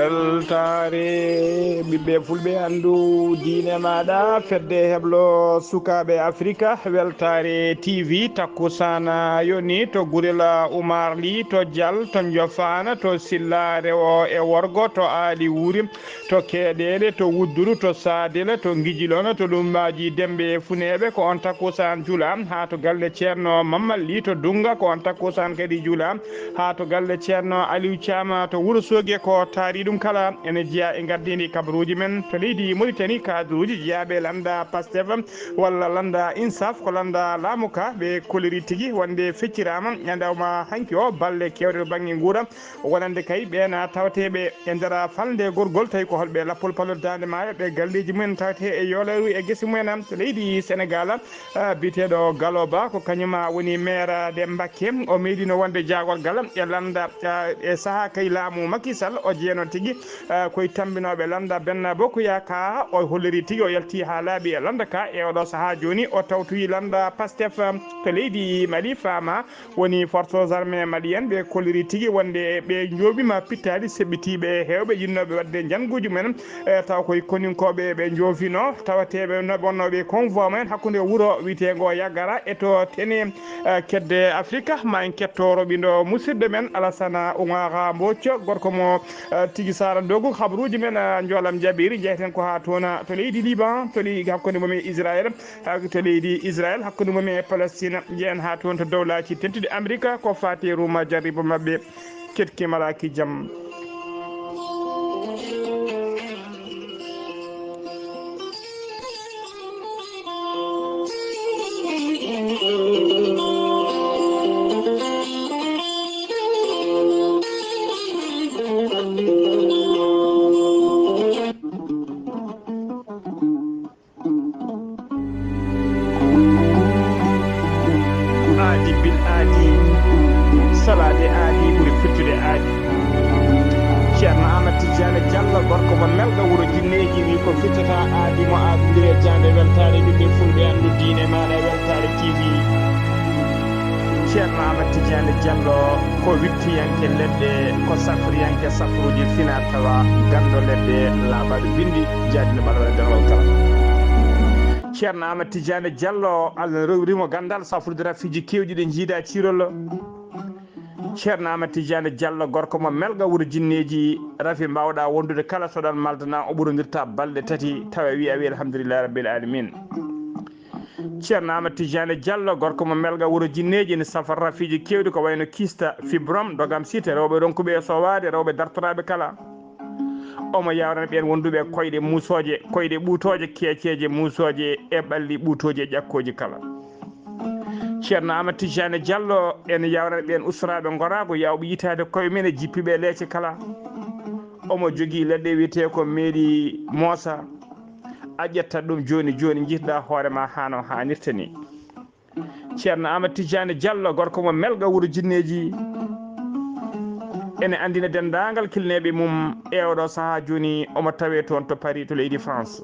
weltare ɓiɓɓe fulɓe anndu diine maɗa fedde heblo sukaɓe africa weltare tv takkusana yoni to gurela oumar ly to dial to diofana to silla rewo e worgo to aali wuuri to keeɗele to wudduru to sadela to guijilona to ɗummaji dembe funeɓe ko on takkusan juula ha to galle ceerno mamal ly to dunga ko on takkusan kadi juula ha to galle ceerno aliou thiama to Wourossogui ko taari ɗum kala ene jeeya e gardidi kabaruji men to leydi Mauritanie kadruji jeeyaɓe landa Pastef walla landa INSAF ko landa laamu ka ɓe koliri tigui wonde feccirama ñandawma hanki o balle kewɗe to banggue guura wonande kay ɓena tawateɓe e nder falde gorgol tawi ko holɓe lappol palol dande maayo ɓe galleji mumen tawate e yoolaru e guese mumen to leydi Sénégal biteɗo Galoba ko kañuma woni maire de Mbacké o meeɗino wonde jagol gal e landa e saaha kay laamu Macky Sall o jeeno tigui koye tambinoɓe landa Benno Bokk Yakaar o holliri tigui o yalti ha laaɓi e landa ka e oɗo saaha joni o tawtoyi landa Pastef to leydi Mali fama woni forces armées malienne ɓe kolliri tigui wonde ɓe jooɓima pittali seɓɓitiɓe hewɓe yinnoɓe wadde janguji mumen taw koye koninkoɓe ɓe joofino tawateɓe wonnoɓe convoi mumen hakkude wuuro witego Yaggara e to tene kedde Afrique ma en kettoroɓe ɗo musidɗo men Alassane Oumar Mbocco gorko mo tigui Sara Dogu habaruji men joolam jaɓiri jeyten ko ha toon to leydi Liban to leydi hakkude mum e Israël to leydi Israël hakkude mum e Palestine jeeyen ha toon to dowlaci tentude Amérique ko fati ruma jarriba mabɓe ketki malaki jaam aadi bil aadi salade aadi ɓuuri firtude aadi ceerno Amadou Tidiane Diallo gorko mo melɗo wuuro jinneji wi ko firtata aadi mo aadodiri e jande weltare ɓiɓɓe fulɓe anndu diine maɗa e weltare TV ceerno Amadou Tidiane Diallo ko wittiyanke leɗɗe ko safriyanke safruji fina tawa gando leɗɗe laaɓaɗo bindi jaadino ɓaɗa denol kala ceerno Amadou Tidiane Diallo Allah rewrimo gandal safrude rafiji kewɗi ɗe jiida cirol ceerno Amadou Tidiane Diallo gorko mo melga wuuro jinneji rafi mbawɗa wondude kala soɗon maldana o ɓurodirta balɗe tati tawa wi a wi alhamdulillahi rabbil alamin ceerno Amadou Tidiane Diallo gorko mo melga wuuro jinneji ne safar rafiji kewɗi ko wayno kista fibrom dogam site rewɓe ronkuɓe e sowade rewɓe dartoraɓe kala omo yawrana ɓen wonduɓe koyɗe musoje koyɗe ɓuutoje keeceje musoje e ɓalli ɓuutoje e ƴakkoji kala ceerno Amadou Tidiane Diallo ene yawrana ɓen usraɓe gorago yawɓe yitade koye men e jippiɓe leece kala omo jogui leɗɗe wiyete ko meeɗi moosa a ƴettat ɗum joni joni jiiɗɗa hoorema hano hannirta ni ceerno Amadou Tidiane Diallo gorko mo melga wuuro jinneji ene andina dendagal kilneɓe mum e oɗo saaha joni omo tawe toon to Paris to leydi France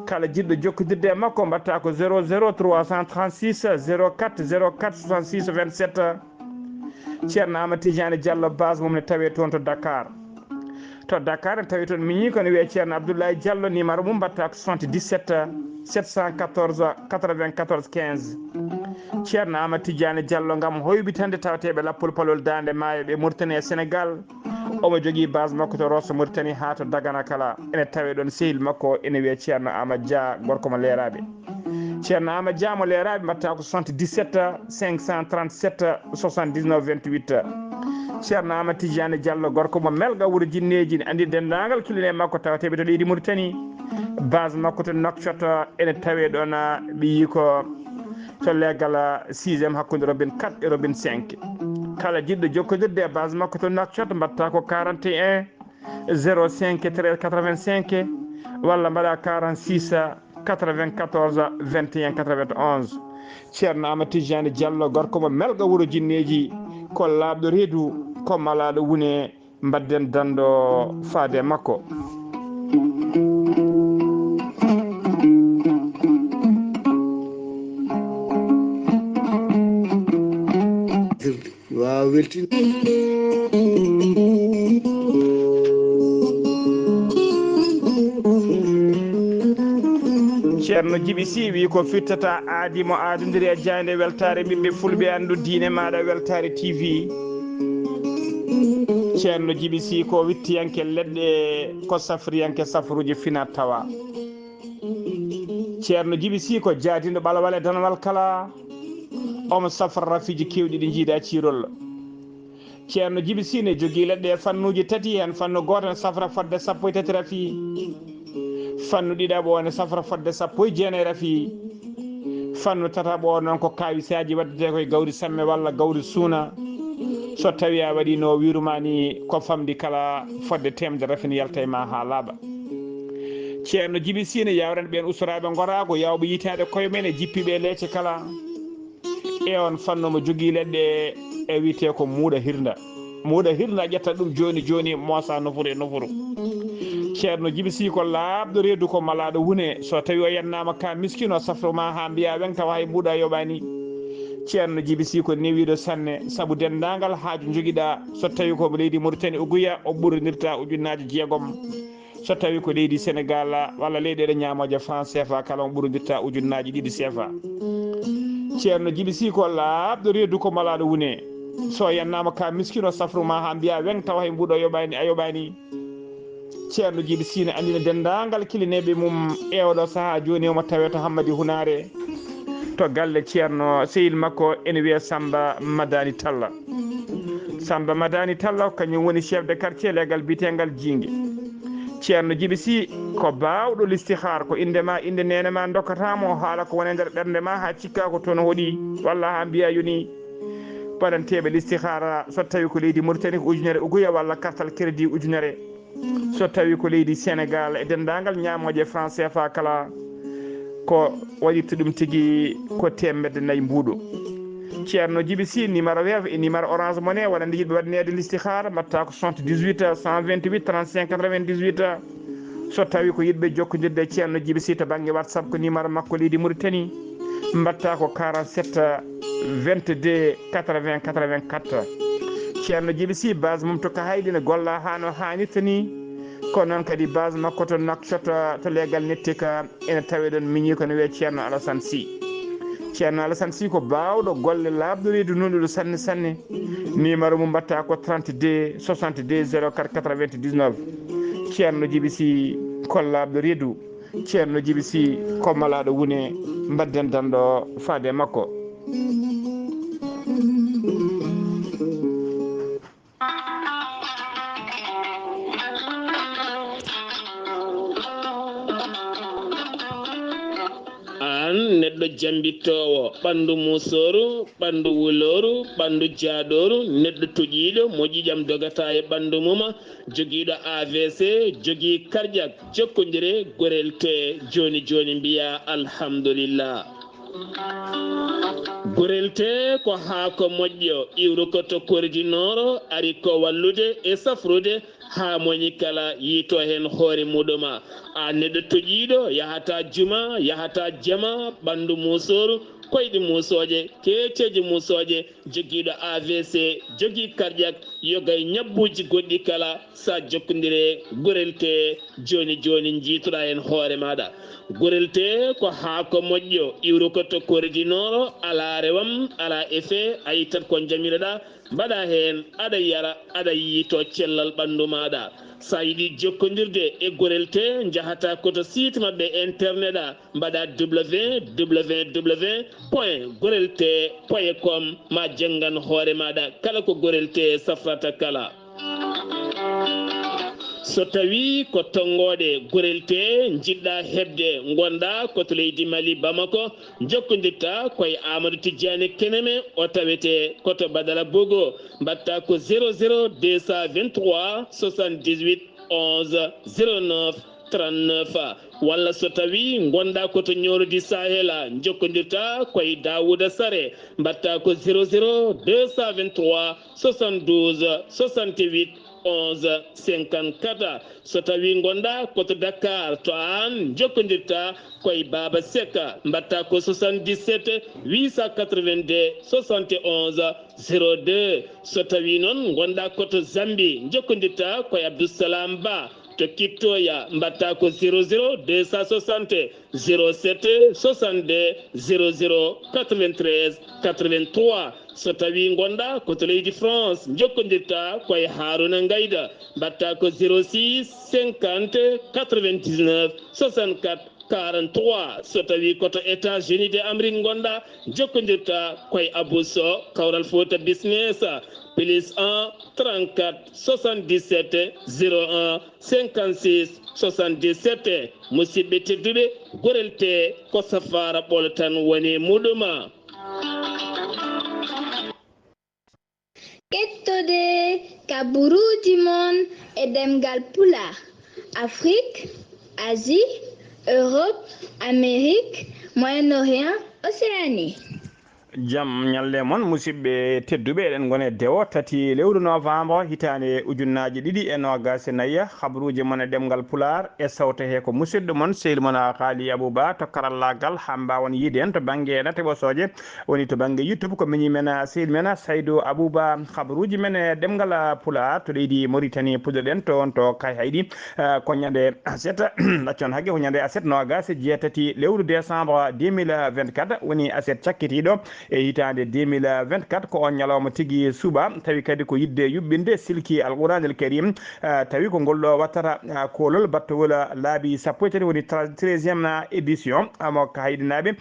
kala jiɗɗo jokkodirde e makko mbatta ko 00 336 04 04 66 27 ceerno Amadou Tidiane Diallo base mum ne tawe toon to Dakar ne tawi toon miñi kono wiye ceerno Abdullaahi Diallo numéro mum mbatta ko 77 714 94 15 ceerno Amadou Tidiane Diallo gam hoybitande tawateɓe lappol palol dande maayo ɓe Mauritanie e Sénégal omo jogui base makko to Rosso Mauritanie ha to Dagana kala ene tawe ɗon sehil makko ene wiye ceerno Amadou Dia gorko mo leeraɓe ceerno Amadou Dia mo leeraɓe mbatta ko 77 537 79 28 ceerno Amadou Tidiane Diallo gorko mo melga wuuro jinneji ne andi dendagal killine makko tawateɓe to leydi Mauritanie base makko to Nouakchott ene tawe ɗon ɓe yi ko to leggal 6e hakkude robin 4 e robin 5 kala jiɗɗo jokkodirde e base makko to Nouakchott mbatta ko 41 05 13 85 walla mbaɗa 46 94 21 91 ceerno Amadou Tidiane Diallo gorko mo melga wuro jinneji ko laaɓɗo reedu ko malaɗo wune mbadden dando faade makko. waaw weltin ceerno Djiby Sy wi ko fittata aadi mo aadodiri e jayde weltare ɓiɓɓe fulɓe andu diine maɗa weltare TV. ceerno Djiby Sy ko wittiyanke leɗɗe ko safriyanke safruji finat tawa. ceerno Djiby Sy ko jaadiɗo ɓalawal e danawal kala omo safra rafiji kewɗi ɗi jiiɗa cirol. ceerno Djiby Sy ne jogui leɗɗe fannuji tati hen fannu goto ne safra fodde 13 rafi, fannu ɗiɗaɓo o ne safra fodde 19 rafi, fannu tataɓo o noon ko kawisaji waddete koye gawri samme walla gawri suuna. so tawi a waɗi no wirumani ko famdi kala fodde temde rafi ne yalta e ma ha laaɓa. ceerno Djiby Sy ne yawran ɓen usuraɓe gorago yawɓe yitade koye men e jippiɓe leecce kala e on fannu mo jogui leɗɗe e wiyete ko muuɗa hirda. muuɗa hirda ƴetta ɗum joni joni moosa nofuru e nofuru. ceerno Djiby Sy ko laaɓɗo reedu ko malaɗo wune so tawi o yennama ka miskino safroma ha mbiya wen tawa hay muuɗa yoɓani. ceerno Djiby Sy ko newiɗo sanne saabu dendagal haaju joguiɗa so tawi ko leydi Mauritanie uguya o ɓurinirta ujunnaje 6. so tawi ko leydi Sénégal walla leyɗeɗe ñamoje France CFA kala o ɓurinirta ujunnaje 2 CFA. ceerno Djiby Sy ko laaɓɗo reedu ko malaɗo wune so yennama ka miskino safruma ha mbiya wen tawa hay mbuɗo yoɓani a yoɓani. ceerno Djiby Sy ne andina dendagal kilineɓe mum e oɗo saaha joni omo tawe to Hammadi Hunare to galle ceerno sehil makko ene wiye Samba Madani Talla. Samba Madani Talla kañum woni chef de quartier legal bitegal Jingue. ceerno Djiby Sy ko bawɗo listihar ko indema inde nene ma dokkatamo haala ko wone nder ɓernde ma ha cikka ko toon hoɗi walla ha mbiya yoni baɗanteɓe listihara so tawi ko leydi Mauritanie ko ujunere uguya walla kartal crédit ujunere, so tawi ko leydi Sénégal e dendagal ñamoje France CFA kala ko waɗirta ɗum tigui ko 400 mbuɗo. ceerno Djiby Sy numéro web e numéro orange monnaie waɗande yiɗɓe waɗanede listihara mbatta ko 78 128 35 98. so tawi ko yiɗɓe jokkodirde ceerno Djiby Sy to banggue WhatsApp ko numéro makko leydi Mauritanie mbatta ko 47 22 80 84. ceerno Djiby Sy base mum to ka hayɗi ne golla ha no hannirta ni ko noon kadi base makko to nakcoto to legal nettika ene tawe ɗon miñi kono wiye ceerno Alassane Sy. ceerno Alassane Sy ko bawɗo golle laaɓɗo reedu nunɗuɗo sanne sanne. numéro mum mbatta ko 32 62 04 99. ceerno Djiby Sy ko laaɓɗo reedu. ceerno Djiby Sy ko malaɗo wune mbadden danɗo faade makko. neɗɗo jambittowo ɓandu musoru ɓandu wuloru ɓandu jaaɗoru neɗɗo toƴiɗo mo ƴiƴam dogata e ɓandu muma joguiɗo AVC jogui cardiaque jokkodire gorel te joni joni mbiya alhamdulillah. gorel te ko haako moƴƴo iwru ko to koridinoro ari ko wallude e safrude ha moñi kala yiito hen hoore muɗuma. a neɗɗo toƴiɗo yahata juma yahata jama ɓandu musoru koyɗi musoje keceji musoje joguiɗo AVC jogui cardiaque yogay ñabbuji goɗɗi kala sa jokkodire gorel te joni joni jiitoɗa hen hoore maɗa. gorel te ko haako moƴƴo iwru ko to koridinoro ala rewam ala effet a yittat ko jamireɗa mbaɗa hen aɗa yara aɗa yiito cellal ɓandu maɗa. sa yiɗi jokkodirde e gorel te jahata koto site mabɓe internet a mbaɗa www.gorelte.com ma janggan hoore maɗa kala ko gorel te safrata kala. so tawi ko tonggode gorel te jiɗɗa hebde gonɗa koto leydi Mali Bamako jokkodirta koye Amadou Tidiane Keneme o tawete koto Badara Bogo mbatta ko 00 223 78 11 09 39 walla so tawi gonɗa koto ñorodi sahela jokkodirta koye Dawouda Sare mbatta ko 00 223 72 68 11 54 so tawi gonɗa koto Dakar to an jokkodirta koye Baba Seka mbatta ko 77 882 71 02 so tawi noon gonɗa koto Zambie jokkodirta koye Abdoussalam Ba to Kittoya mbatta ko 00 260 07 62 00 93 83 so tawi gonɗa koto leydi France jokkodirta koye Haruna Ngayda mbatta ko 06 50 99 64 43 so tawi koto États-Unis d'Amérique gonɗa jokkodirta koye Abousso Kawral Fouta Business plus 1 34 77 01 56 77 musidɓe tedduɓe gorel te ko safara ɓolo tan woni muɗuma. Kettode kaburuji mon e demgal pula Afrique, Asie, Europe, Amérique, Moyen-Orient, Océanie. jam ñalle moon musidɓe tedduɓe eɗen gone dewo tati lewru novembre hitande ujunnaji ɗiɗi e nogas e nayya habaruji moon e ɗemgal pular e sawta he ko musidɗo moon sehil moon haali Abouba to karallagal ha mbawon yiide en to banggue nataɓosoje woni to banggue YouTube ko miñi men sehil men Saydou Abouba habaruji men e ɗemgal pular to leydi Mauritanie puɗɗoɗen to on to kay hayɗi ko ñande aset accon haqqe ko ñande aset nogas e jeetati lewru décembre 2024 woni aset cakkitiɗo e hitande 2024 ko on ñalawma tigui suuɓa tawi kadi ko yidde yuɓɓinde silki alqouranil karim tawi ko ngolɗo wattata kolol battowol laabi sappo e tati woni 13e édition amo kahayɗinaɓe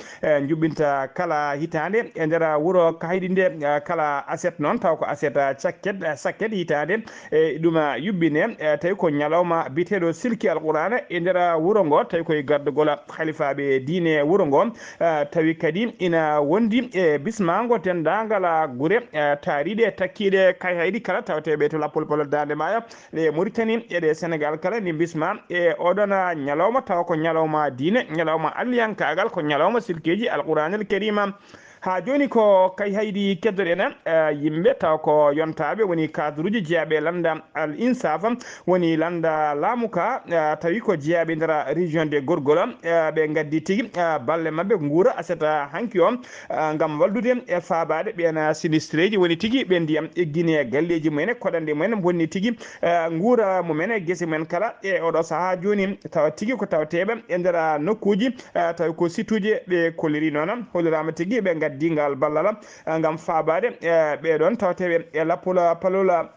juɓɓinta kala hitande e nder wuuro kahayɗi nde kala aset noon taw ko aset sakket hitande e ɗum yuɓɓine tawi ko ñalawma biteɗo silki alqourana e nder wuuro ngo tawi koye gardugol halifaɓe diine wuuro ngo tawi kadi ina wondi e bismango dendagal guure taariɗe takkiɗe kay hayɗi kala tawateɓe to lappol polo dande maya e Mauritanie eɗe Sénégal kala ni bisma e oɗon ñalawma taw ko ñalawma diine ñalawma alliyankagal ko ñalawma silkeji alqouranil karima ha joni ko kay haydi keddoɗen yimɓe taw ko yontaɓe woni cadre uji jeeyaɓe landa al insaf woni landa laamuka tawi ko jeeyaɓe nder région de Gorgol ɓe gaddi tigui balle mabɓe guura aseta hanki o gam wallude e fabade ɓen sinistré ji woni tigui ɓe ndiyam eggine galleji mumen koɗande mumen bonni tigui guura mumen guese mumen kala e oɗo saaha joni tawa tigui ko tawateɓe e nder nokkuji tawi ko situji ɓe kolliri noon hollirama tigui ɓe dingal ballala ngam faabade ɓeɗon tawateɓe e lappola palola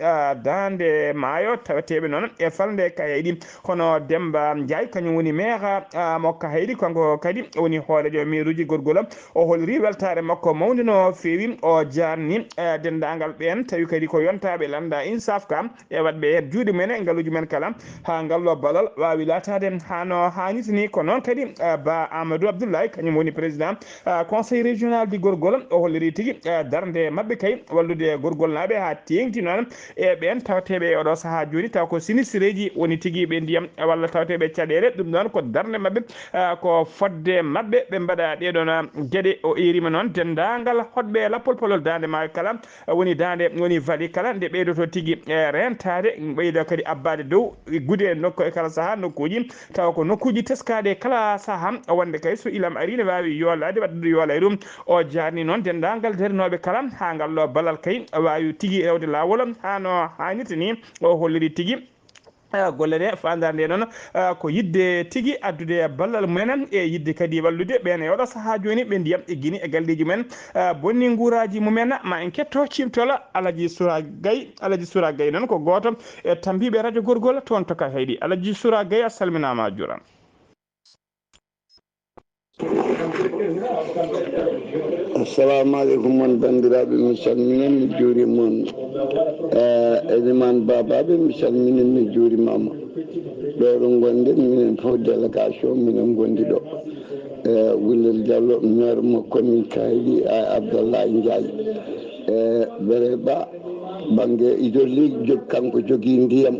dande maayo tawateɓe noon e falde kayayɗi hono Demba Ndiaye kañum woni maire mo Kahayɗi kanko kadi woni hoorejo mairuji Gorgol o holliri weltare makko mawde no feewi o jarni dendagal ɓen tawi kadi ko yontaɓe landa insaf kam e wadɓe e juuɗe mumen e ngaluji men kala ha ngallo ballal wawi latade hano hannitini ko noon kadi ba Amadou Abdullahi kañum woni président conseil régional du Gorgol o holliri tigui darde mabɓe kay wallude Gorgol naɓe ha tengti noon e ɓen tawateɓe oɗo saaha joni taw ko sinistreji woni tigui ɓe ndiyam walla tawateɓe caɗele ɗum noon ko darde mabɓe ko fodde mabɓe ɓe mbaɗa ɗeɗon gueɗe o erima noon dendagal hoɗɓe lappol polol dande maayo kala woni vali kala nde ɓeydoto tigui rentade ɓeydo kadi abbade dow guude nokku e kala saaha nokkuji tawa ko nokkuji teskaɗe kala saaha wonde kay so ilam ari ne wawi yoolade waddude yoola e ɗum o jarni noon dendagal darinoɓe kala ha ngallo ballal kay wawi tigui rewde lawol hano hannirta ni o holliri tigui golle ɗe fandare nde noon ko yidde tigui addude ballal mumen e yidde kadi wallude ɓen e oɗo saaha joni ɓe ndiyam eggini e galleji mumen bonni guuraji mumen ma en ketto cimtol Alaji Soura Gaye noon ko goto e tambiɓe radio Gorgol toon to Kay Hayɗi Alaji Soura Gaye a salminama a juuram. Assalamu alaikum mon bandiraɓe mi salminen mi juurimon Eliman babaɓe mi salminen mi juurimama ɗo ɗo gonɗen minen fof délégation minen gondi ɗo Wullel Diallo maire mo commune Kaydi Abdullaahi Ndiaye bere banggue idolli kanko jogui ndiyam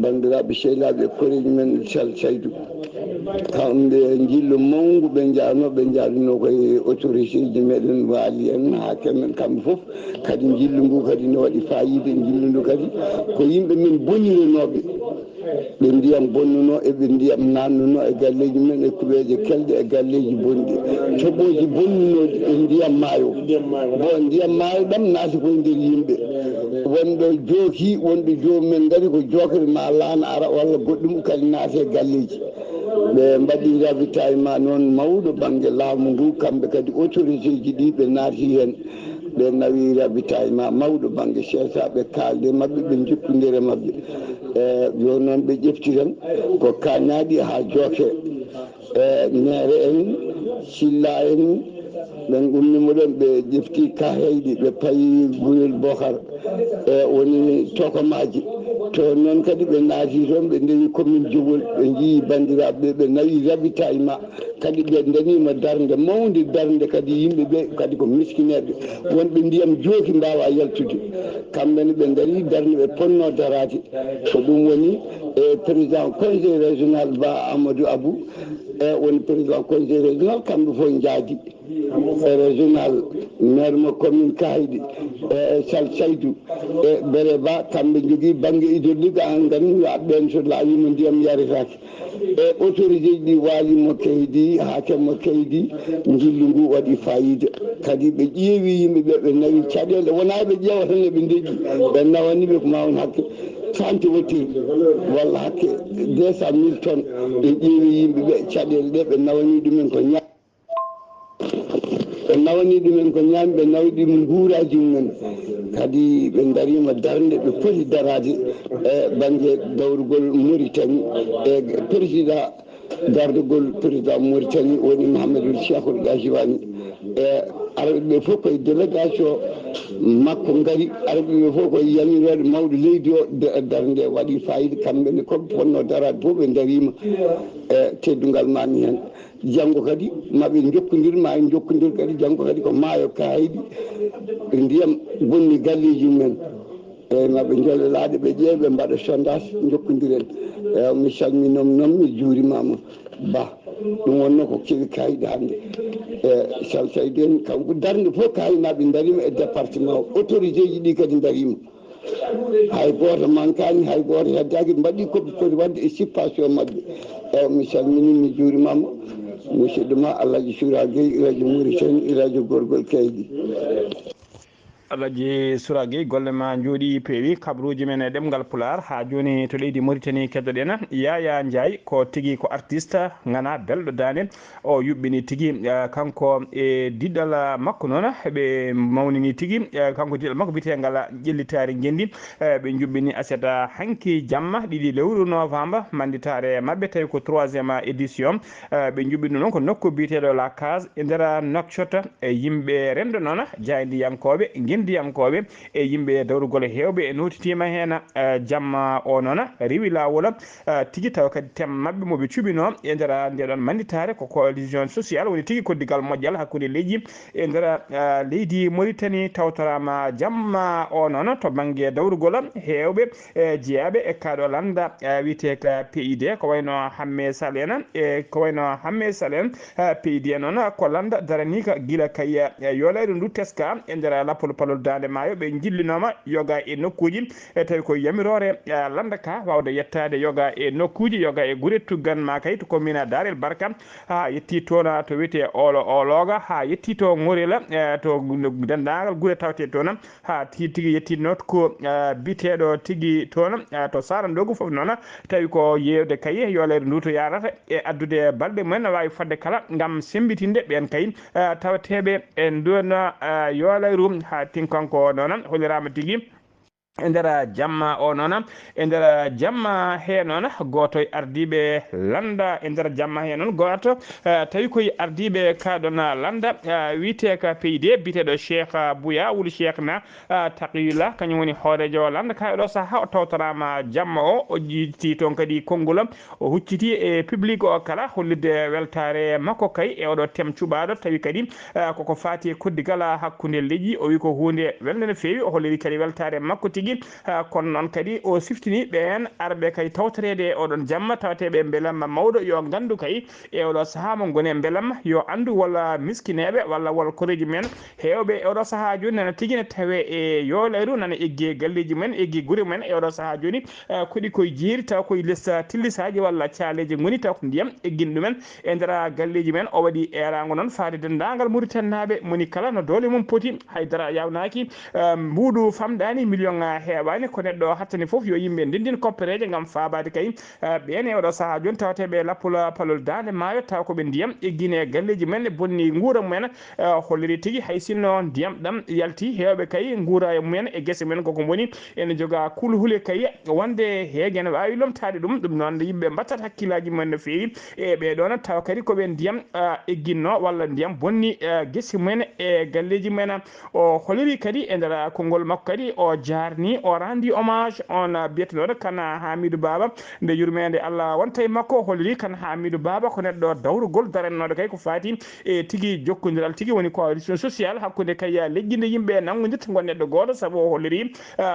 bandiraɓe sehlaɓe koreji men sal saydou kamɓe jillo mawgu ɓe jaaduno koye autorité ji meɗen waali en ha kemen kamɓe foof kadi jillu ngu kadi ne waɗi fayida jillu ndu kadi ko yimɓe men boniranoɓe ɓe ndiyam bonnuno eɓe ndiyam nannuno e galleji men e kuɓeje kelɗe e galleji bonɗi toɓoji bonnunoji e ndiyam maayo bon ndiyam maayo ɗam naati koye nder yimɓe wonɗo jooki wonɗo jomumen gari ko jokere ma laana ara walla goɗɗum kadi naate galleji ɓe mbaɗi ravitaillement noon mawɗo banggue laamu ndu kamɓe kadi autorité ji ɗi ɓe naati hen ɓe nawi ravitaillement mawɗo banggue cheta ɓe kaalde mabɓe ɓe jokkodire mabɓe yo noon ɓe ƴefti tan ko kañaɗi ha jooke maire en silla en ɓen ummimo ɗon ɓe ƴefti kaheyɗi ɓe payi guyel bokar woni tokomaji to noon kadi ɓe naati toon ɓe ndewi commune jogol ɓe jii bandiraɓeɓe ɓe nawi ravitaillement kadi ɓe danima darde mawde darde kadi yimɓeɓe kadi ko miskineɓe wonɓe ndiyam jooki mbawa yaltude kamɓene ɓe daari darde ɓe ponno darade ko ɗum woni président conseil régional ba amadou abou woni président conseil régional kamɓe fof jaadi régional maire mo commune kayɗi sal saydou e bere ba kamɓe jogui banggue hydraulique an gandi ɓen so laawima ndiyam yaretake e autorité ji ɗi waalimo keydi haakemmo keydi jillu ngu waɗi fayida kadi ɓe ƴeewi yimɓeɓe ɓe nawi caɗele wona ɓe ƴeewa tan eɓe deeƴi ɓe nawaniɓe ko mawon hakke centivoiture walla hakke 200 000 tonnes ɓe ƴeewi yimɓeɓe caɗele ɗe ɓe nawani ɗumen ko ña ɓe nawani ɗumen ko ñaami ɓe nawi ɗum guuraji mumen kadi ɓe darima darde ɓe foti darade e banggue dawrugol Mauritanie e président dardugol président Mauritanie woni Mouhamadoul Cheikhoul Gajiwani e arɓeɓe fof koye délégation makko gaari arɓeɓe fof koye yamiroɗe mawɗo leydi o darde waɗi fayida kamɓene koɓe ponno darade fof ɓe darima e teddugal mami hen janggo kadi maɓe jokkodir ma en jokkodir kadi janggo kadi ko maayo kaydi ndiyam bonni galleji mumen eyyi maɓe jollelaɗe ɓe ƴeewa ɓe mbaɗa sondage jokkodiren mi salminom noon mi juurimama ba ɗum wonno ko keewi kayɗe hannde e sal saydi en kanko darde fof kaynaɓe darima e département o autorité ji ɗi kadi darima hay goto mankani hay goto heddaki mbaɗi koɓe foti wadde e sippation mabɓe eyyi mi salmini mi juurimama musidɗo ma Alhaji Soura Gueye radio Mauritanie radio gorgol kaydi Alhaji Soura Gueye golle ma jooɗi peewi kabaruji men e ɗemgal Pulaar ha joni to leydi Mauritanie keddoɗen Yaya Ndiaye ko tigui ko artiste gana belɗo dande o yuɓɓini tigui kanko e diɗɗal makko noon ɓe mawnini tigui kanko diɗɗal makko bitegal ƴellitari gendi ɓe juɓɓini aseta hanki jamma ɗiɗi lewru novembre manditare mabɓe tawi ko 3e édition ɓe juɓɓini noon ko nokku biteɗo la case e nder Nouakchott e yimɓe rendo noon jaydiyankoɓe ndiyankoɓe e yimɓe dawrugol hewɓe e notitima hen jamma o noon rewi lawol tigui taw kadi tem mabɓe moɓe cuɓino e nder ndeɗon manditare ko coalition sociale woni tigui koddigal moƴƴal hakkude leydi e nder leydi Mauritanie tawtorama jamma o noon to banggue dawrugol hewɓe jeeyaɓe e kaɗo landa wiyete ko PID ko wayno Hamme Sall en e ko wayno Hamme Sall en PID noon ko landa daranika guila kay yolayre ndu teska e nder lappol palol dande maayo ɓe jillinoma yoga e nokkuji e tawi ko yamirore landa ka wawde yettade yoga e nokkuji yoga e guure tuggan ma kay to commune Darel Barka ha yetti toon to wiyete ologa ha yetti to Ngorela to dendagal guure tawte toon ha tigui yetti notko biteɗo tigui toon to Sarandogo foof noon tawi ko yewde kay yolayre ndu to yarata e addude balɗe mumen ne wawi fodde kala gam sembitinde ɓen kay tawateɓe e ndon yolayru ha tinkanko noon holirama tigui e nder jamma o noon e nder jamma he noon goto e ardiɓe landa e nder jamma he noon goto tawi koye ardiɓe kaɗon landa wiyete ka PID biteɗo Cheikh Bouya wuli Cheikh na Taqiyullah kañum woni hoorejo landa ka ɗo saaha o tawtorama jamma o jiiti toon kadi konngol o hucciti e public o kala hollirde weltare makko kay e oɗo tem cuɓaɗo tawi kadi koko fati koddigal hakkude leƴƴi o wi ko hunde welde no fewi o holliri kadi weltare makko tigui tigi kono noon kadi o siftini ɓen arɓe kay tawtorede oɗon jamma tawateɓe beelamma mawɗo yo gandu kay e oɗo saaha mo goni beelamma yo andu walla miskineɓe walla wol koreji men hewɓe oɗo saaha joni nana tigui ne tawe e yooleyru nana eggi galleji men eggi guure men e oɗo saaha joni koɗi koye jeeri taw koye less tillisaji walla caaleji goni taw ko ndiyam eggin ɗumen e nder galleji men o waɗi erago noon faade dendagal Mauritanie moni kala no doole mum poti haydara yawnaki mbuuɗu famɗani million heewani ko neɗɗo hattani foof yo yimɓe ndendin koppereje gam fabade kay ɓen e oɗo saaha joni tawateɓe lappula palol dande maayo taw koɓe ndiyam eggine galleji men bonni guura mumen holliri tigui hay sinno ndiyam ɗam yalti hewɓe kay guura e mumen e guese men koko boni ene joga kulhule kay wonde heege ne wawi lomtade ɗum noon yimɓe mbattat hakkillaji mumen no fewi e ɓeɗon taw kadi koɓe ndiyam egginno walla ndiyam bonni guese mumen e galleji men o holliri kadi e nder konngol makko kadi o jarni o rendi hommage on biyetenoɗo kana Hamidou Baba nde yurmede Allah wonta e makko holliri kana Hamidou Baba ko neɗɗo dawrugol darannoɗo kay ko fati e tigui jokkodiral tigui woni coalition sociale hakkude kay leƴƴinde yimɓe nangodirta gon neɗɗo goto saabu o holliri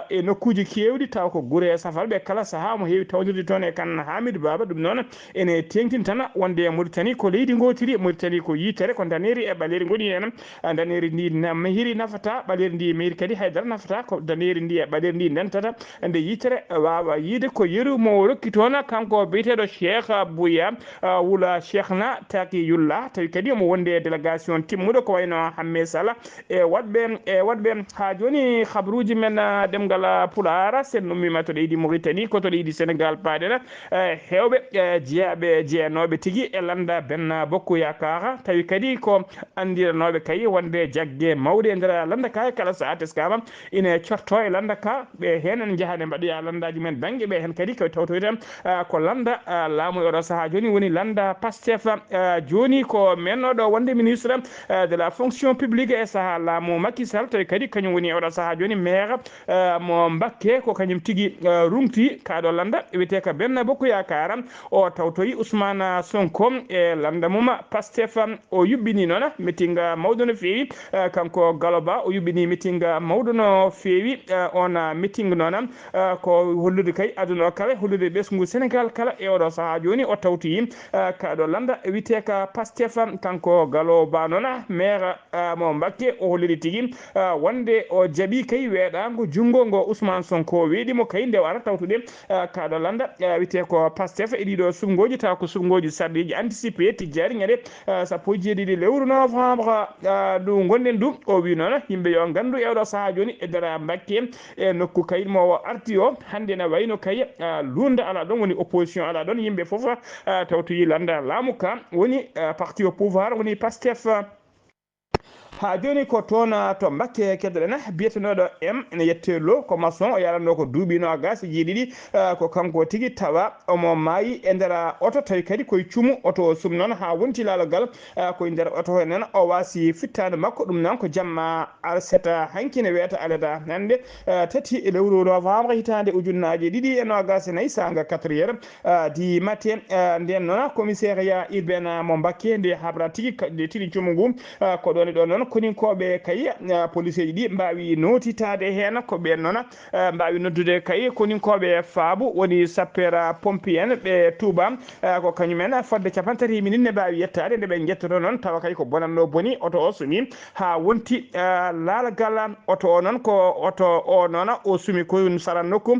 e nokkuji kewɗi taw ko guure safarɓe kala saaha mo heewi tawdirde toon e kan Hamidou Baba ɗum noon ene tengtini tan wonde Mauritanie ko leydi gotiri Mauritanie ko yitere ko daneri e ɓaleri goni hen daneri ndi mahiri nafata ɓaleri ndi mahiri kadi haydara nafata ko daneri ndi e ɓaleri ndi ndentata nde yitere wawa yiide ko yeru mo rokki toon kanko biyeteɗo Cheikh Bouya wula Cheikhna Takiyullah tawi kadi omo wonde délégation timmuɗo ko wayno Hamme Sala e waɗɓe ha joni habruji men ɗemgal Pulaar sen ummima to leydi Mauritanie ko to leydi Sénégal paaɗen hewɓe jeeyaɓe jeeyanoɓe tigui e landa Benno Bokk Yakar tawi kadi ko andiranoɓe kay wonde jaggue mawɗe e nder landa ka kala saaha teskama ine corto e landa ka ɓe hen en jahane mbaɗoya landaji men banggue ɓe hen kadi ko tawtoyta ko landa laamu oɗo saaha joni woni landa Pastef joni ko mennoɗo wonde ministre de la fonction publique e saaha laamu Macky Sall tawi kadi kañum woni oɗo saaha joni maire mo Mbacké ko kañum tigui rumti kaɗo landa wiyete ko Benno Bokk Yakar o tawtoyi Ousmane Sonko e landa mum Pastef o yuɓɓini noon meeting mawɗo no fewi kanko Galoba o yuɓɓini meeting mawɗo no fewi on meeting noon ko hollude kay aduna o kala hollude ɓesgu Sénégal kala e oɗo saaha joni o tawtoyi kaɗo landa wiyete ko Pastef kanko Galoba noon maire mo Mbacké o holliri tigui wonde o jaaɓi kay weeɗago junggo ngo Ousmane Sonko weeɗimo kay nde wara tawtude kaɗo landa wiyete ko Pastef e ɗiɗo sumgoji taw ko sumgoji sarɗiji anticipé tijjari ñande sappo e jeeɗiɗi lewru novembre ɗum gonɗen ɗum o wi noon yimɓe yo gandu e oɗo saaha joni e nder Mbacké e nokku kay mo arti o hande ne wayno kay lunda ala ɗon woni opposition ala ɗon yimɓe foof tawtoyi landa laamu ka woni parti au pouvoir woni Pastef ha joni ko toon to Mbacké keddoɗen biyetenoɗo ene yette lo ko maçon o yaranno ko duuɓi nogas jeeɗiɗi ko kanko tigui tawa omo maayi e nder oto tawi kadi koye cuumu oto sum noon ha wonti laalogal koye nder oto he noon o wasi fittade makko ɗum noon ko jamma arseta hankine wiyata aleda hande tati e lewru novembre hitande ujunnaje ɗiɗi e nogas e nayyi sanga 4 heures du matin nden noon commissariat urbain mo Mbacké nde habra tigui nde tiɗi cuumu ngu ko ɗon e ɗon noon koninkoɓe kay police ji ɗi mbawi notitade hen ko ɓen noon mbawi noddude kay koninkoɓe faabu woni sapeur pompier en ɓe Touba ko kañumen fodde 30 minutes ne mbawi yettade nde ɓe jettoto noon tawa kay ko bonanno boni oto o sumi ha wonti laalagal oto o noon ko oto o noon o sumi ko saran nokku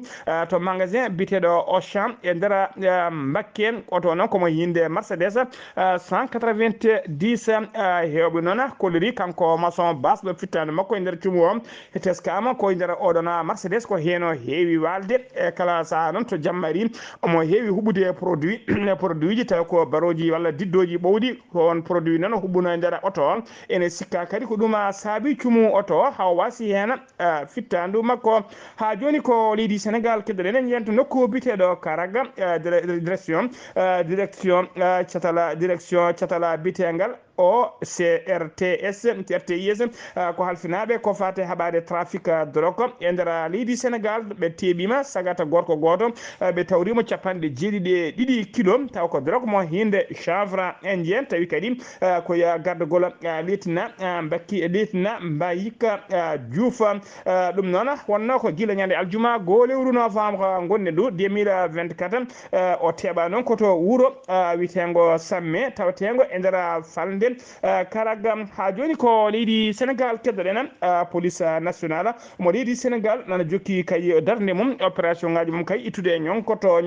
to magasin biteɗo Auchan e nder Mbacké oto noon komo yinde Mercedes 190 hewɓe noon kolliri kanko maçon basɗo fittade makko e nder cuumu o teskama ko e nder oɗon Mercedes ko heno heewi walde e kala saaha noon to jamma ari omo heewi huɓude produit ji taw ko baroji walla diddoji ɓowɗi on produit noon huɓɓuno e nder oto o ene sikka kadi ko ɗum saabi cuumu oto o ha wasi hen fittandu makko ha joni ko leydi Sénégal keddoɗen en jento nokku biteɗo Karaga direction catala bitegal o CRTS RTIS ko halfinaɓe ko fate haɓade trafic drogue e nder leydi Sénégal ɓe teɓima sagata gorko goto ɓe tawrimo 72 kilo taw ko drogue mo hinde chanvre indien tawi kadi koye gardegol lieutenant lieutenant Mbayika Diouf ɗum noon wonno ko guila ñande aljuma go lewru novembre gonne ndu 2024 o teɓa noon koto wuuro witengo samme tawatengo e nder falde karagam ha joni ko leydi Sénégal keddoɗen police nationale mo leydi Sénégal nana jokki kay darde mum opération ngaji mum kay ittude ñonkoto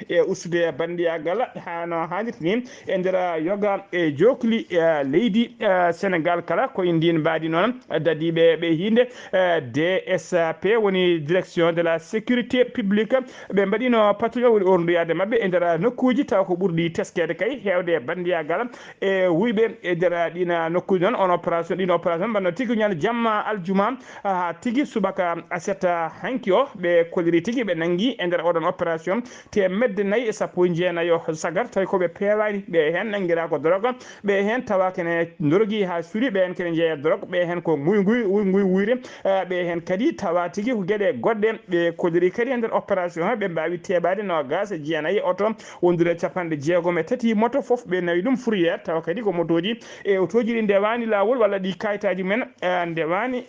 e ustude bandiyagal hano hannirta ni e nder yoga e jokli leydi Sénégal kala ko indin mbaadi noon dadiɓe ɓe hinde DSP woni direction de la sécurité publique ɓe mbaɗino patrouille woni ornduyade mabɓe e nder nokkuji taw ko ɓurɗi teskede kay hewde bandiyagal e wuyɓe e nder ɗina nokkuji noon on opération ɗin opération mbanno tigui ñande jamma aljuma ha tigui subaka asetta hanki o ɓe kolliri tigui ɓe nangui e nder oɗon opération 119 sagar tawi koɓe pewani ɓe hen nanguira ko drogue ɓe hen tawa kene dorogui ha suuri ɓe hen kene jeeya drogue ɓe hen ko wuyre ɓe hen kadi tawa tigui ko gueɗe goɗɗe ɓe kolliri kadi e nder opération he ɓe mbawi teɓade no gas jeenayyi oto wondude 63 moto foof ɓe nawi ɗum fourrière tawa kadi ko motoji e autoji ɗi ndewani lawol walla ɗi kayitaji men ndewani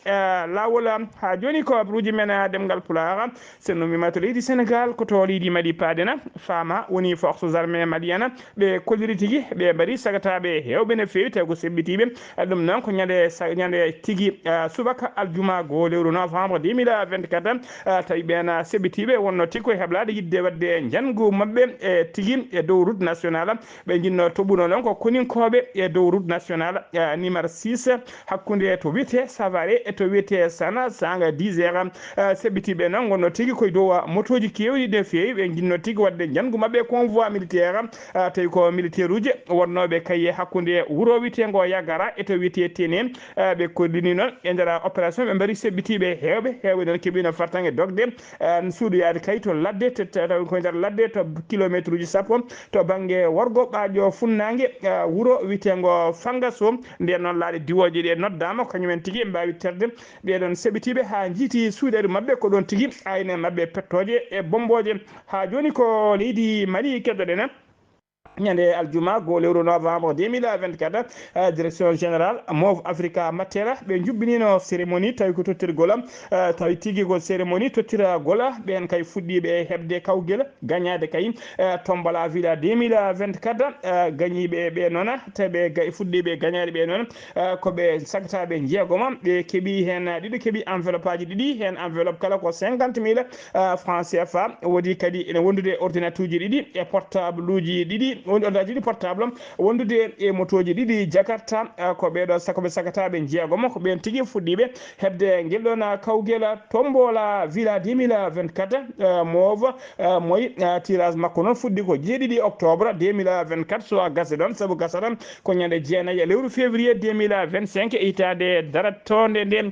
lawol ha joni ko abruji men demgal pulaar sen numima to leydi Sénégal koto leydi Mali padena fama woni forces armées malienne ɓe kolliri tigui ɓe mbaɗi sagataɓe hewɓe no fewi tawi ko sebbitiɓe ɗum noon ko ñande tigui subaka aljuma go lewru novembre 2024 tawi ɓen sebbitiɓe wonno tigui koye heblade yidde wadde jangu mabɓe e tigui e dow route nationale ɓe jinno toɓɓuno noon ko koninkoɓe e dow route nationale numéro 6 hakkude to wiyete Savare e to wiyete Sana sanga 10 heures sebbitiɓe noon gonno tigui koye dow motoji kewɗi de fewi ɓe jinno tigui wadde jangu mabɓe convoi militaire tawi ko militaire uji wonnoɓe kay hakkude wuuro wiyetego Yagara e to wiyete Tenen ɓe kollini noon e nder opération ɓe mbari sebbitiɓe hewɓe noon keeɓino fartange dogde suudoyade kay to ladde tawi koye nder ladde to kilométre uji sappo to banggue worgo ɓaaƴo funnague wuuro wiyetego Fangaso nden noon laaɗe diwoje ɗe noddama kañumen tigui mbawi terde ɓeɗon seɓitiɓe ha jiiti suuɗede mabɓe ko ɗon tigui ayne mabɓe pettoje e bomboje ha joni ko leydi Mali keddoɗen ñande aljuma go lewru novembre 2024 direction générale Mauve Africa Matera ɓe jubbinino cérémonie tawi ko tottirgol tawi tigui ko cérémonie tottiragol ɓen kay fuɗɗiɓe hebde kawguel gagnade kay tombola villa 2024 gañiɓe ɓe noon tawi fuɗɗiɓe gagnade ɓe noon koɓe sagataɓe jeegoma ɓe keeɓi hen ɗiɗo keeɓi enveloppe aji ɗiɗi hen enveloppe kala ko 50 000 francs CFA woodi kadi ene wondude ordinateur uji ɗiɗi e portable uji ɗiɗi woni ordinateur ɗiɗi portable wondude e motoji ɗiɗi Jakarta ko ɓeɗo sakoɓe sagataɓe jeegoma ko ɓen tigui fuɗɗiɓe hebde guel ɗon kawguel tombola villa 2024 Mauve moyi tirage makko noon fuɗɗi ko 7 octobre 2024 so gase ɗon saabu gasata ko ñande jeenayyi lewru février 2025 e hitade daratode nde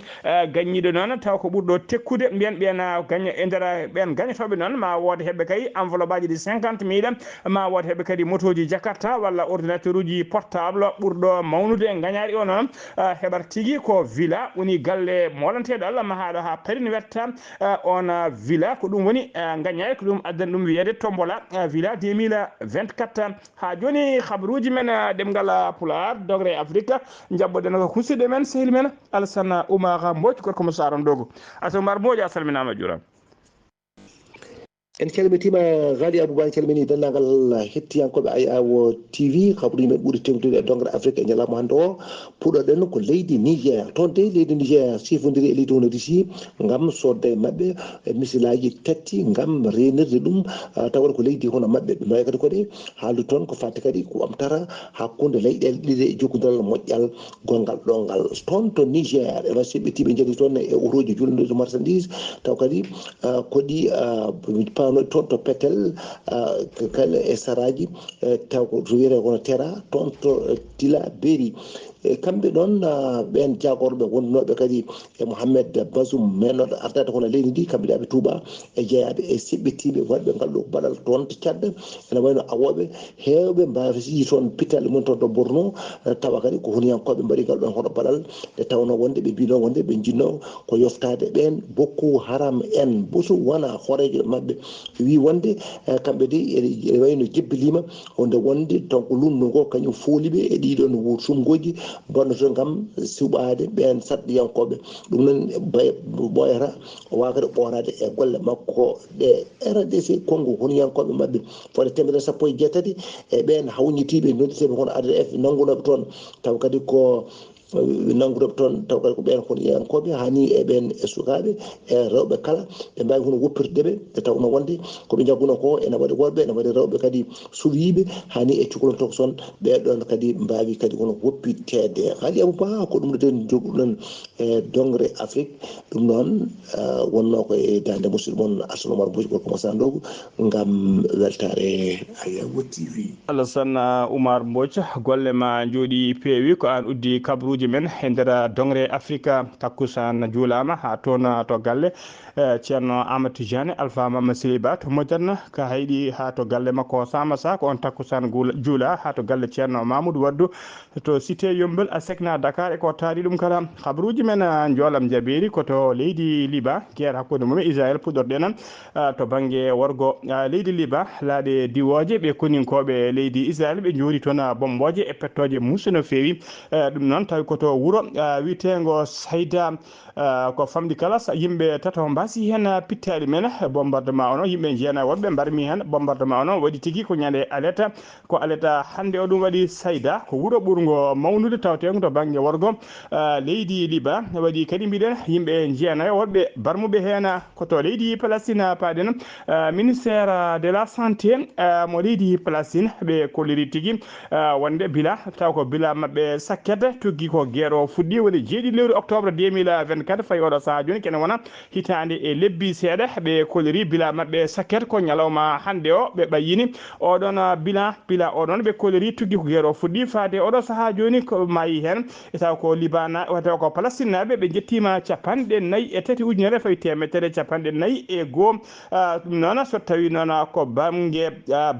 gañiɗo noon taw ko ɓurɗo tekkude mbiyen ɓen gaña e nder ɓen gañatoɓe noon ma wood heɓɓe kay enveloppe aji ɗi 50 000 ma wood heɓɓe kadi motoji Jakarta walla ordinateur uji portable ɓurɗo mawnude gañaɗi o noon heɓata tigui ko villa woni galle molanteɗo Allah mahaɗo ha parini wetta on villa ko ɗum woni gañaɗi ko ɗum addani ɗum wiyede tombola villa 2024 ha joni habaruji men ɗemgal Pulaar dogre Afrique jabboɗen ko husiɗo men sehil men Alassane Oumar Mbodj gorko mo Saron Dogo Alassane Oumar Mbodj a salminama juurama en calmitima Ghali Abou en calmini dendagal hettiyankoɓe Ayawo TV kabaruji men ɓuuri tengtude e dongre Afrique e ñalawma hande o puɗɗoɗen ko leydi Niger toon de leydi Niger sifodiri e leydi hono Russie gam sodde mabɓe e missilaji tati gam renirde ɗum tawata ko leydi hono mabɓe ɓe mbawi kadi kodi haaldu toon ko fatti kadi ko ɓamtara hakkude leyɗele ɗiɗi e jokkodiral moƴƴal gongal ɗongal toon to Niger e wasiɓetiɓe jaɗi toon e otoji julndeji marchandise taw kadi koɗi toon to Petel kala e saraji taw ko wiyete kono Tera toon to Tila Beri kamɓe ɗon ɓen jagorɓe wonnoɓe kadi e Mouhamed Bazoum mennoɗo ardade hono leydi ndi kamɓe ɗaɓe Touba e jeeyaɓe e siɓɓettiɓe waɗɓe ngal ɗo baɗal toon to cadde ene wayno awoɓe hewɓe mbawi toon pittalle mum toon to Borno tawa kadi ko honiyankoɓe mbaɗi ngal ɗon hono baɗal e tawno wonde ɓe mbino wonde ɓe jinno ko yoftade ɓen Boko Haram en boso wona horejo mabɓe wi wonde kamɓe de ene wayno jebbilima wonde donc lunno ngo kañum fooliɓe e ɗiɗon sumgoji bonnoto gam suɓade ɓen satɗiyankoɓe ɗum noon ɓoyata o wakata ɓorade e golle makko ɗe RDC Congo honiyankoɓe mabɓe fode 170 e ɓen hawnitiɓe nodditeɓe hono ADF nangunoɓe toon taw kadi ko nanguɗoɓe toon taw kadi ko ɓen honiyankoɓe hani e ɓen e sukaɓe e rewɓe kala ɓe mbawi hono woppirdeɓe e tawno wonde koɓe jagguno ko ene waɗi worɓe ene waɗi rewɓe kadi suwiɓe hani e cukalon son ɓeɗon kadi mbawi kadi hono woppitede haali Abouba ko ɗum ɗoten joguɗon e dongre Afrique ɗum noon wonno ko e dande musidɗo moon Arsane Oumar Boji gorko mo Sandogo gam weltare Ayawo TV. Alassane Oumar Mbodj golle ma jooɗi peewi ko an uddi kabruji men e nder dongre Afrique takkusan juulama ha toon to galle ceerno Amadou Tidiane Alpha Mama Siliba to Moderne ka hayɗi ha to galle makko Samassa ko on takkusan juula ha to galle ceerno Mamoudou Waddou to cité Yombol a sekna Dakar e ko taari ɗum kala kabruji men joolam jabiri koto leydi Liba guerre hakkude mum Israël puɗɗorɗe nan to banggue worgo leydi Liba laaɗe diwoje ɓe koninkoɓe leydi Israël ɓe jori toon bomboje e pettoje musse no fewi ɗum noon tawi koto wuuro witego Sayda ko famɗi kala yimɓe tato mbasi hen pittali men bombardement ono yimɓe jeena woɓɓe mbarmi hen bombardement ono waɗi tigui ko ñande aleta ko aleta hande o ɗum waɗi Sayda ko wuuro ɓurgo mawnude tawtego to banggue worgo leydi Liba waɗi kadi mbiɗen yimɓe jeenayo woɓɓe barmuɓe hen koto leydi Palestine paɗen ministére de la santé mo leydi Palestine ɓe kolliri tigui wonde bila taw ko bila mabɓe sakkete tuggi ko guerre o fuɗɗi woni 7 lewru octobre 2024 fayi oɗo saaha joni kene wona hitande e lebbi seeɗa ɓe kolliri bila mabɓe sakkete ko ñalawma hande o ɓe ɓayyini oɗon bila oɗon ɓe kolliri tuggi ko guerre o fuɗɗi faade oɗo saaha joni ko mayi hen e taw ko Libana taw ko Palestine naɓe ɓe jettima 43 ujunere fayi temetere 41 ɗum noon so tawi noon ko banggue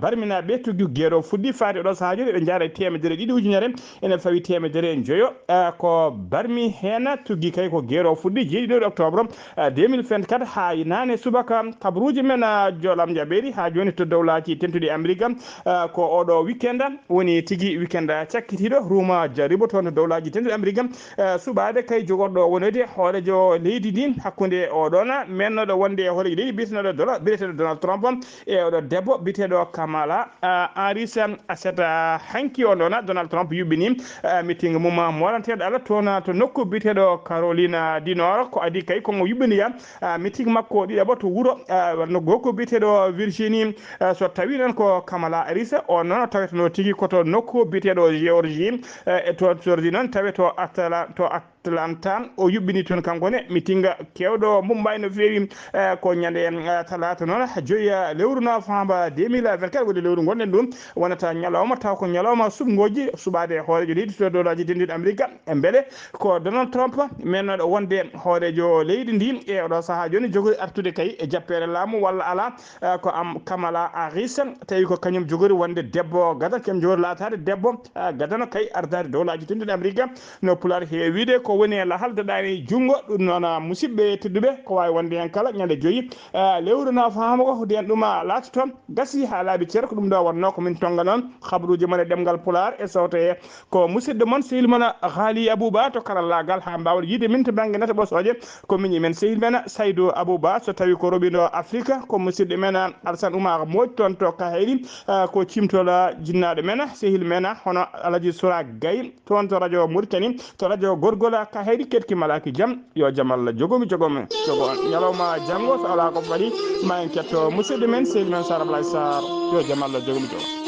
barminaɓe tuggi ko guerre o fuɗɗi faade oɗo saaha joni ɓe jaara 200 ujunere ene fawi 105 ko barmi hen tuggi kay ko guerre o fuɗɗi 7 octobre 2024 ha nane subaka kabruji men jolam jaɓeri ha joni to dowlati tentuɗi Amérique ko oɗo weekend woni tigui weekend cakkitiɗo ruma jaribo toon to dowlaji tentuɗi Amérique suɓade kay jogorɗo wonede hoorejo leydi ndi hakkude oɗon mennoɗo wonde e hoorejo leydi biyeteɗo Donald Trump e oɗo debbo biteɗo Kamala Harris aseta hanki on ɗon Donald Trump yuɓɓini meeting mum moranteɗo Allah toon to nokku biteɗo Carolina du Nord ko adi kay komo yuɓɓiniya meeting makko ɗiɗaɓo to wuuro nokku biteɗo Virginie so tawi noon ko Kamala Harris on noon taweteno tigui koto nokku biteɗo Géorgie e to Géorgie noon tawe to Atlanta o yuɓɓini toon kankone meeting kewɗo Mumbai no fewi ko ñande talata noon 5 lewru novembre 2024 woni lewru gonɗen ɗum wonata ñalawma taw ko ñalawma subgoji suɓade hoorejo leydi to dowlaji tendiɗi Amérique e beele ko Donald Trump mennoɗo wonde hoorejo leydi ndi e oɗo saaha joni jogori artude kay e jappere laamu walla ala ko Kamala Harris tawi ko kañum jogori wonde debbo gadan kañum jogori latade debbo gadano kay ardade dowlaji tendiɗi Amérique no pular heewi wiide ko woni la haldeɗani junggo ɗum noon musidɓe tedduɓe ko wawi wonde hen kala ñande 5 lewru novembre ko nden ɗum laati toon gasi ha laaɓi ceer ko ɗum ɗo wonno komin tonga noon habruji mon e ɗemgal pular e sawto he ko musidɗo moon sehil moon Haali Abouba to karallagal ha mbawde yiide min to banggue nata ɓosoje ko miñi men sehil men Saydou Abouba so tawi ko roɓino Afrique ko musidɗo men Alassane Oumar Mbodj toon to Kahayri ko cimtola jinnaɗo men sehil men hono Alaji Soura Gaye toon to radio Mauritanie to radio Gorgola Kahayri ketki malaki jaam yo jaam Allah jogomi ñalawma janggo so ala ko waɗi ma en ketto musidɗo men sehil men Sar Abdullaahi Saar yo jaam Allah jogomi jogo